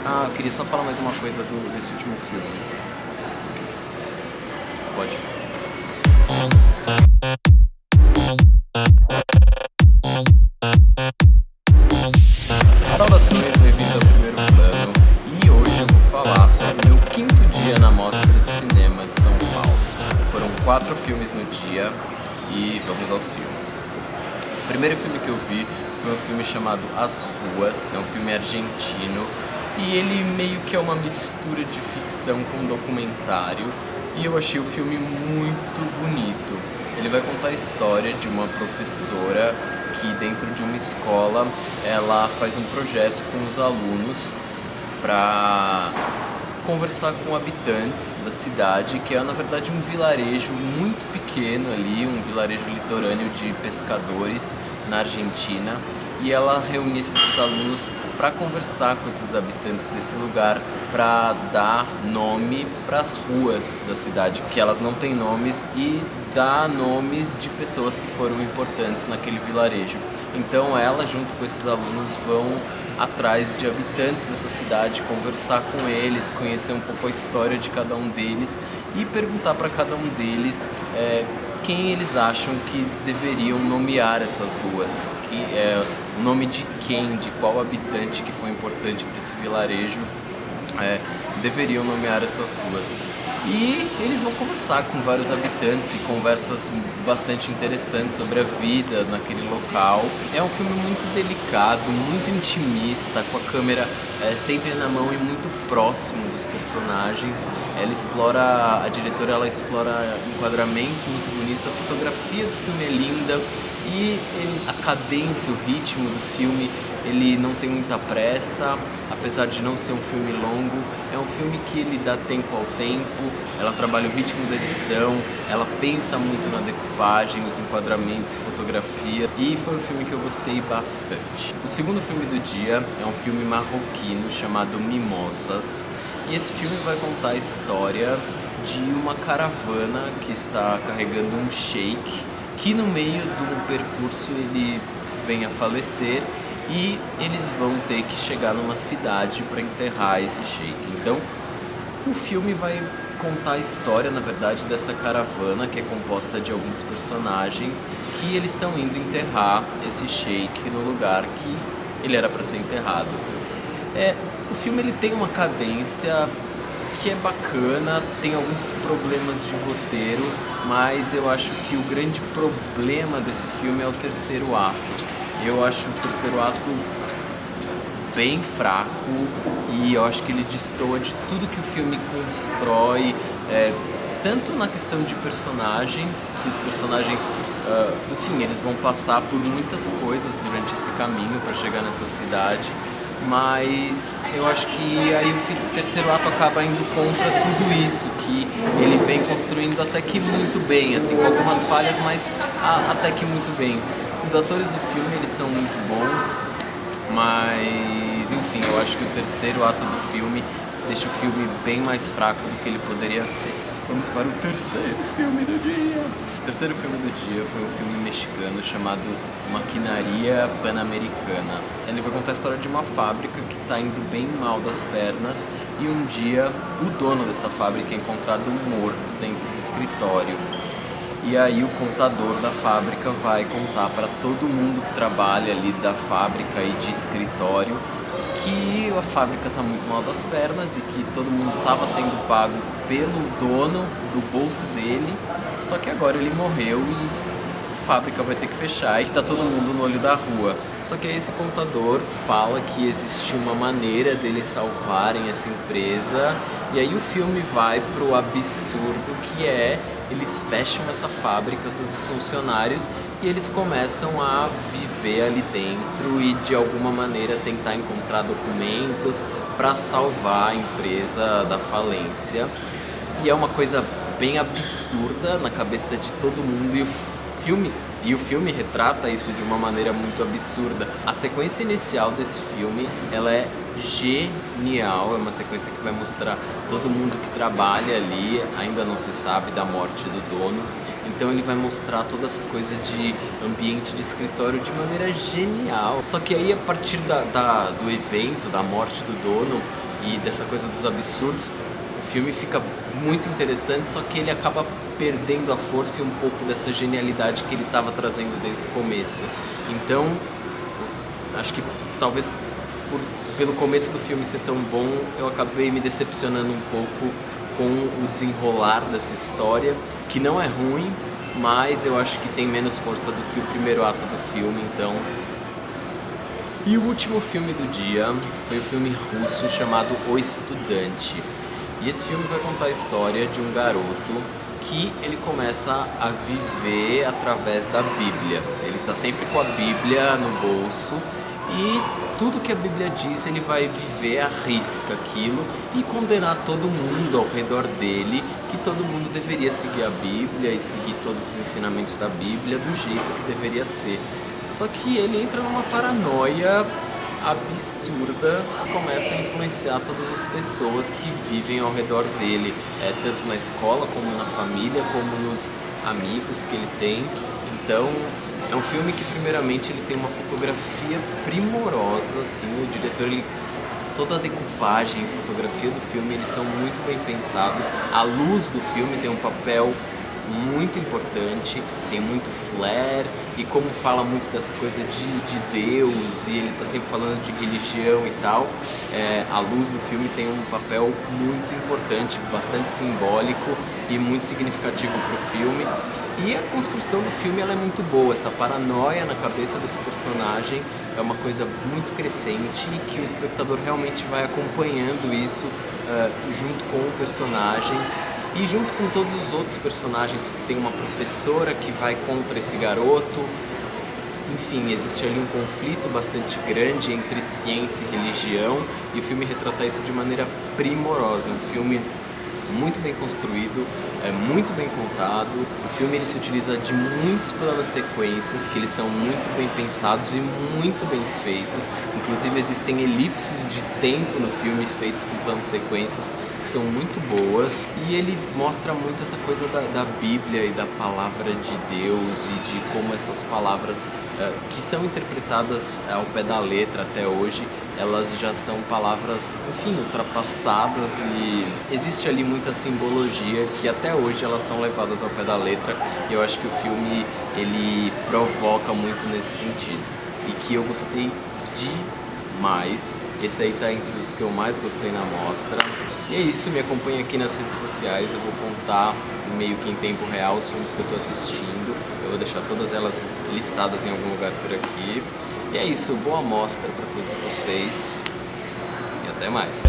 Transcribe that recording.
Ah, eu queria só falar mais uma coisa desse último filme. Pode. Saudações, bem-vindos ao Primeiro Plano. E hoje eu vou falar sobre o meu quinto dia na Mostra de Cinema de São Paulo. Foram 4 filmes no dia e vamos aos filmes. O primeiro filme que eu vi foi um filme chamado As Ruas, é um filme argentino e ele meio que é uma mistura de ficção com documentário e eu achei o filme muito bonito. Ele vai contar a história de uma professora que dentro de uma escola ela faz um projeto com os alunos para conversar com habitantes da cidade, que é na verdade um vilarejo muito pequeno ali, um vilarejo litorâneo de pescadores na Argentina, e ela reúne esses alunos para conversar com esses habitantes desse lugar, para dar nome para as ruas da cidade, que elas não têm nomes, e dar nomes de pessoas que foram importantes naquele vilarejo. Então ela, junto com esses alunos, vão atrás de habitantes dessa cidade, conversar com eles, conhecer um pouco a história de cada um deles e perguntar para cada um deles quem eles acham que deveriam nomear essas ruas, que é o nome de quem, de qual habitante que foi importante para esse vilarejo deveriam nomear essas ruas. E eles vão conversar com vários habitantes e conversas bastante interessantes sobre a vida naquele local. É um filme muito delicado, muito intimista, com a câmera sempre na mão e muito próximo dos personagens. A diretora ela explora enquadramentos muito bonitos, a fotografia do filme é linda e a cadência, o ritmo do filme, ele não tem muita pressa, apesar de não ser um filme longo, é um filme que ele dá tempo ao tempo, ela trabalha o ritmo da edição, ela pensa muito na decupagem, os enquadramentos e fotografia, e foi um filme que eu gostei bastante. O segundo filme do dia é um filme marroquino chamado Mimosas, e esse filme vai contar a história de uma caravana que está carregando um sheik, que no meio de um percurso ele vem a falecer e eles vão ter que chegar numa cidade para enterrar esse sheik. Então, o filme vai contar a história, na verdade, dessa caravana que é composta de alguns personagens que eles estão indo enterrar esse sheik no lugar que ele era para ser enterrado. O filme ele tem uma cadência que é bacana, tem alguns problemas de roteiro, mas eu acho que o grande problema desse filme é o terceiro ato. Eu acho o terceiro ato bem fraco e eu acho que ele destoa de tudo que o filme constrói, tanto na questão de personagens, que os personagens, enfim, eles vão passar por muitas coisas durante esse caminho para chegar nessa cidade, mas eu acho que aí o terceiro ato acaba indo contra tudo isso, que ele vem construindo até que muito bem, assim, com algumas falhas, mas até que muito bem. Os atores do filme, eles são muito bons, mas, enfim, eu acho que o terceiro ato do filme deixa o filme bem mais fraco do que ele poderia ser. Vamos para o terceiro filme do dia. O terceiro filme do dia foi um filme mexicano chamado Maquinaria Pan-Americana. Ele vai contar a história de uma fábrica que está indo bem mal das pernas e um dia o dono dessa fábrica é encontrado morto dentro do escritório. E aí o contador da fábrica vai contar para todo mundo que trabalha ali da fábrica e de escritório que a fábrica está muito mal das pernas e que todo mundo estava sendo pago pelo dono do bolso dele, só que agora ele morreu e a fábrica vai ter que fechar e está todo mundo no olho da rua. Só que aí esse contador fala que existe uma maneira deles salvarem essa empresa e aí o filme vai pro absurdo que eles fecham essa fábrica dos funcionários e eles começam a viver ali dentro e de alguma maneira tentar encontrar documentos para salvar a empresa da falência. E é uma coisa bem absurda na cabeça de todo mundo e o filme retrata isso de uma maneira muito absurda. A sequência inicial desse filme, ela é genial, é uma sequência que vai mostrar todo mundo que trabalha ali, ainda não se sabe da morte do dono, então ele vai mostrar toda essa coisa de ambiente de escritório de maneira genial. Só que aí a partir do evento, da morte do dono, e dessa coisa dos absurdos, o filme fica muito interessante, só que ele acaba perdendo a força e um pouco dessa genialidade que ele estava trazendo desde o começo. Então, acho que talvez pelo começo do filme ser tão bom, eu acabei me decepcionando um pouco com o desenrolar dessa história, que não é ruim, mas eu acho que tem menos força do que o primeiro ato do filme, então... E o último filme do dia foi o filme russo chamado O Estudante. E esse filme vai contar a história de um garoto que ele começa a viver através da Bíblia. Ele está sempre com a Bíblia no bolso e tudo que a Bíblia diz ele vai viver à risca aquilo e condenar todo mundo ao redor dele, que todo mundo deveria seguir a Bíblia e seguir todos os ensinamentos da Bíblia do jeito que deveria ser. Só que ele entra numa paranoia absurda e começa a influenciar todas as pessoas que vivem ao redor dele, tanto na escola como na família, como nos amigos que ele tem. Então é um filme que primeiramente ele tem uma fotografia primorosa, assim, o diretor, toda a decupagem e fotografia do filme, eles são muito bem pensados. A luz do filme tem um papel muito importante, tem muito flare, e como fala muito dessa coisa de Deus, e ele está sempre falando de religião e tal, a luz do filme tem um papel muito importante, bastante simbólico e muito significativo para o filme. E a construção do filme ela é muito boa, essa paranoia na cabeça desse personagem é uma coisa muito crescente e que o espectador realmente vai acompanhando isso junto com o personagem. E junto com todos os outros personagens, tem uma professora que vai contra esse garoto. Enfim, existe ali um conflito bastante grande entre ciência e religião, e o filme retrata isso de maneira primorosa. Um filme muito bem construído, muito bem contado. O filme ele se utiliza de muitos planos sequências que eles são muito bem pensados e muito bem feitos. Inclusive existem elipses de tempo no filme feitos com planos sequências que são muito boas. E ele mostra muito essa coisa da Bíblia e da palavra de Deus e de como essas palavras que são interpretadas ao pé da letra até hoje, elas já são palavras, enfim, ultrapassadas, e existe ali muita simbologia que até hoje elas são levadas ao pé da letra, e eu acho que o filme ele provoca muito nesse sentido, e que eu gostei demais. Esse aí tá entre os que eu mais gostei na mostra. E é isso, me acompanha aqui nas redes sociais, eu vou contar meio que em tempo real os filmes que eu tô assistindo, eu vou deixar todas elas listadas em algum lugar por aqui. E é isso, boa mostra para todos vocês e até mais.